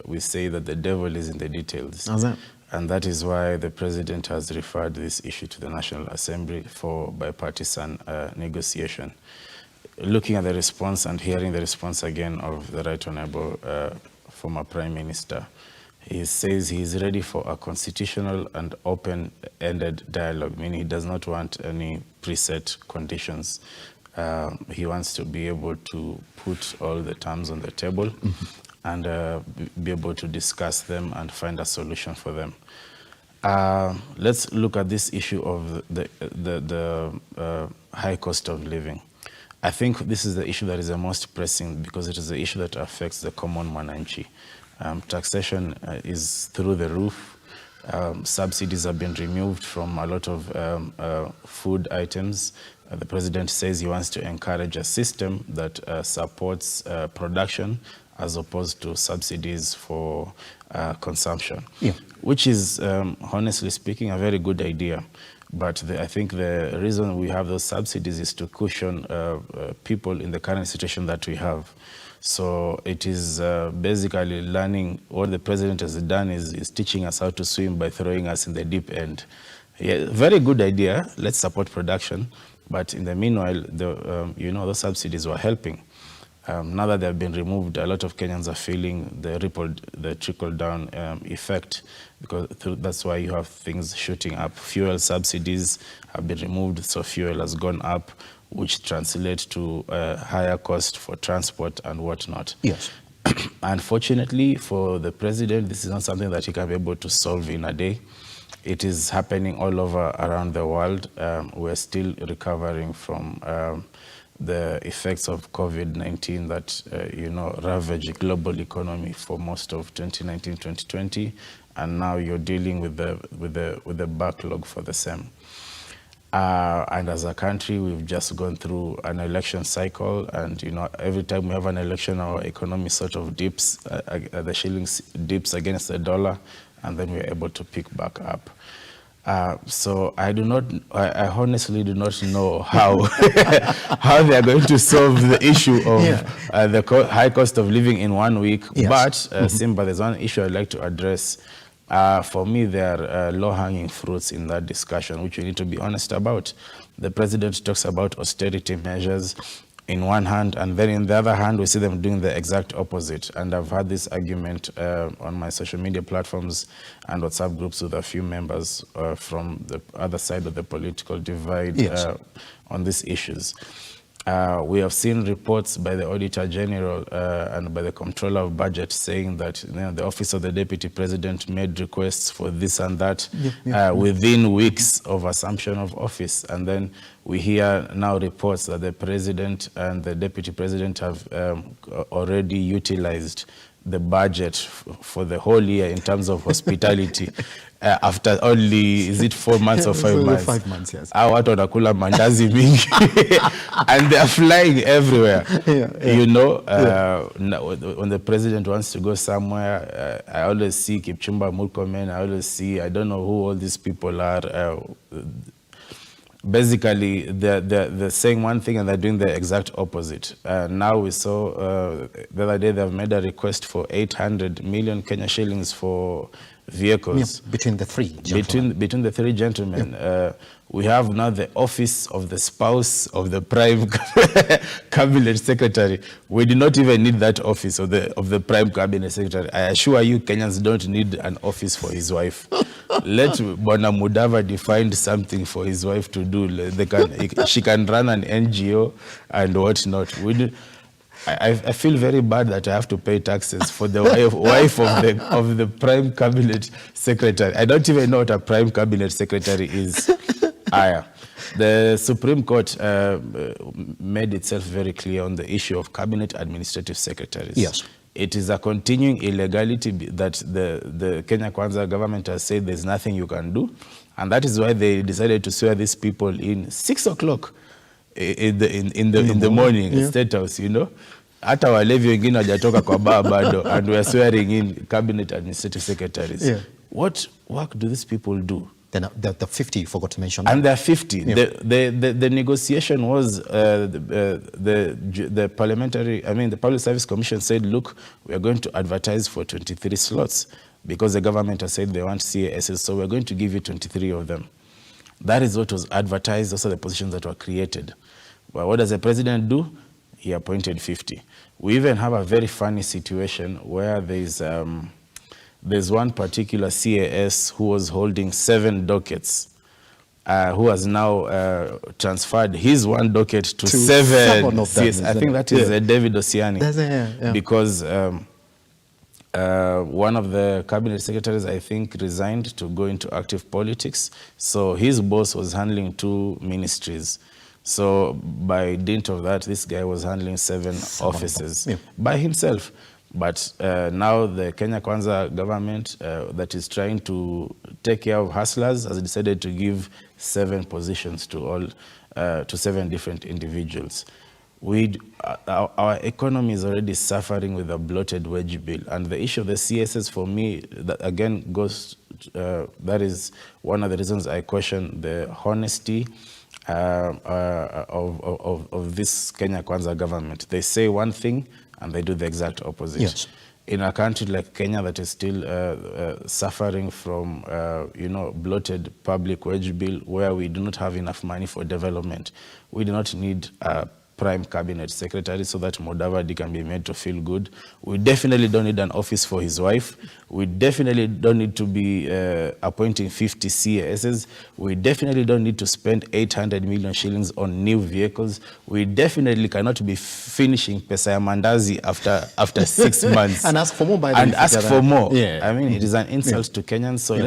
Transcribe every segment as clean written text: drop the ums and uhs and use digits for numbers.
we say that the devil is in the details. And that is why the president has referred this issue to the National Assembly for bipartisan negotiation. Looking at the response and hearing the response again of the Right Honorable former Prime Minister, he says he is ready for a constitutional and open-ended dialogue, meaning he does not want any preset conditions. He wants to be able to put all the terms on the table and be able to discuss them and find a solution for them. Let's look at this issue of the high cost of living. I think this is the issue that is the most pressing because it is the issue that affects the common mwananchi. Taxation is through the roof. Subsidies have been removed from a lot of food items. The president says he wants to encourage a system that supports production as opposed to subsidies for consumption, which is, honestly speaking, a very good idea. But I think the reason we have those subsidies is to cushion people in the current situation that we have. So it is basically learning. What the president has done is teaching us how to swim by throwing us in the deep end. Yeah, very good idea. Let's support production. But in the meanwhile, those subsidies were helping. Now that they have been removed, a lot of Kenyans are feeling the trickle-down effect, because that's why you have things shooting up. Fuel subsidies have been removed, so fuel has gone up, which translates to higher cost for transport and whatnot. Yes. Unfortunately, for the president, this is not something that he can be able to solve in a day. It is happening all over around the world. We're still recovering from the effects of COVID-19 that ravaged global economy for most of 2019, 2020, and now you're dealing with the backlog for the same. And as a country, we've just gone through an election cycle, and every time we have an election, our economy sort of dips, the shilling dips against the dollar, and then we're able to pick back up. So I honestly do not know how how they are going to solve the issue of the high cost of living in 1 week. Yes. But Simba, there's one issue I'd like to address. For me, there are low-hanging fruits in that discussion, which we need to be honest about. The president talks about austerity measures in one hand, and then in the other hand, we see them doing the exact opposite. And I've had this argument on my social media platforms and WhatsApp groups with a few members from the other side of the political divide. Yes. On these issues. We have seen reports by the Auditor General and by the Comptroller of Budget saying that the Office of the Deputy President made requests for this and that within weeks of assumption of office. And then we hear now reports that the President and the Deputy President have already utilized the budget for the whole year in terms of hospitality. After only, is it 4 months or 5 months? 5 months, yes. Watu wanakula mandazi mingi and they are flying everywhere. When the president wants to go somewhere, I always see Kipchumba Murkomen, I don't know who all these people are. Basically, they're saying one thing and they're doing the exact opposite. Now we saw the other day they've made a request for 800 million Kenya shillings for vehicles. Yeah, between the three gentlemen. Between the three gentlemen. Yeah. We have now the office of the spouse of the prime cabinet secretary. We do not even need that office of the prime cabinet secretary. I assure you, Kenyans don't need an office for his wife. Let Bwana Mudavadi find something for his wife to do. She can run an NGO and whatnot. I feel very bad that I have to pay taxes for the wife of the prime cabinet secretary. I don't even know what a prime cabinet secretary is. The Supreme Court made itself very clear on the issue of cabinet administrative secretaries. Yes. It is a continuing illegality that the Kenya Kwanza government has said there's nothing you can do. And that is why they decided to swear these people in 6 o'clock in the morning, yeah. State House, Hata walevi wengine hajatoka kwa baa bado, and we are swearing in cabinet administrative secretaries. Yeah. What work do these people do? the 50 you forgot to mention. And there are 50. Yeah. The negotiation was the parliamentary, I mean, the Public Service Commission said, look, we are going to advertise for 23 slots because the government has said they want CASs, so we're going to give you 23 of them. That is what was advertised, also the positions that were created. But what does the president do? He appointed 50. We even have a very funny situation where there's one particular CAS who was holding 7 dockets, who has now transferred his 1 docket to 7 CAS. I think that is David Osiani. Because one of the cabinet secretaries, I think, resigned to go into active politics. So his boss was handling 2 ministries. So by dint of that, this guy was handling 7 offices by himself. But now the Kenya Kwanza government that is trying to take care of hustlers has decided to give 7 positions to 7 different individuals. Our economy is already suffering with a bloated wage bill, and the issue of the CSS, for me, that again goes. That is one of the reasons I question the honesty of this Kenya Kwanza government. They say one thing and they do the exact opposite. Yes. In a country like Kenya that is still suffering from, bloated public wage bill, where we do not have enough money for development, we do not need a prime cabinet secretary so that Mudavadi can be made to feel good. We definitely don't need an office for his wife. We definitely don't need to be appointing 50 CASs. We definitely don't need to spend 800 million shillings on new vehicles. We definitely cannot be finishing pesa ya mandazi after 6 months. And ask for more, by the way. And ask for more. Yeah. I mean, it is an insult to Kenyans. So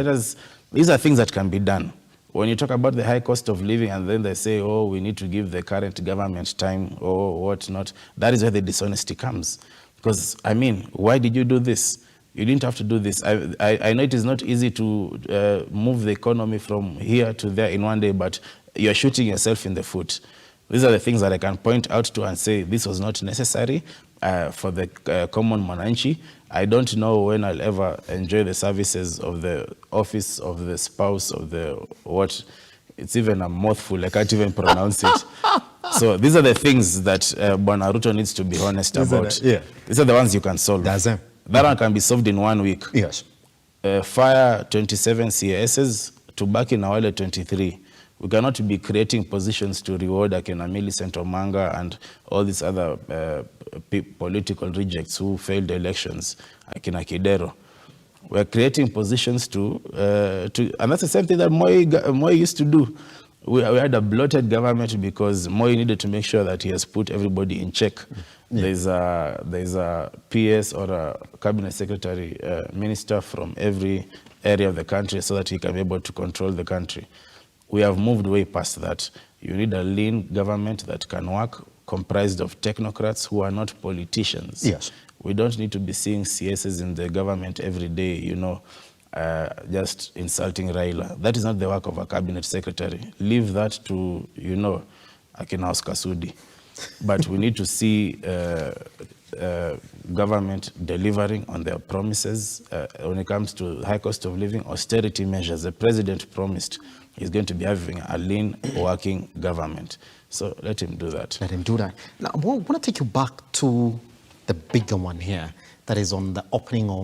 these are things that can be done. When you talk about the high cost of living and then they say, oh, we need to give the current government time or whatnot, that is where the dishonesty comes. Because, I mean, why did you do this? You didn't have to do this. I know it is not easy to move the economy from here to there in one day, but you're shooting yourself in the foot. These are the things that I can point out to and say this was not necessary for the common Mwananchi. I don't know when I'll ever enjoy the services of the office of the spouse of the what. It's even a mouthful. I can't even pronounce it. So these are the things that Bwana Ruto needs to be honest about. These are the ones you can solve. That one can be solved in 1 week. Yes. Fire 27 CASs to back in Awale 23. We cannot be creating positions to reward Akina Millicent Omanga and all these other political rejects who failed elections, Akina Kidero. We're creating positions to and that's the same thing that Moi used to do. We had a bloated government because Moi needed to make sure that he has put everybody in check. There's a PS or a cabinet secretary minister from every area of the country so that he can be able to control the country. We have moved way past that. You need a lean government that can work, comprised of technocrats who are not politicians. Yes. We don't need to be seeing CSs in the government every day, just insulting Raila. That is not the work of a cabinet secretary. Leave that to, Akina Kasudi. But we need to see government delivering on their promises when it comes to high cost of living, austerity measures. The president promised he's going to be having a lean, working government. So let him do that. Let him do that. Now, I want to take you back to the bigger one here, that is on the opening of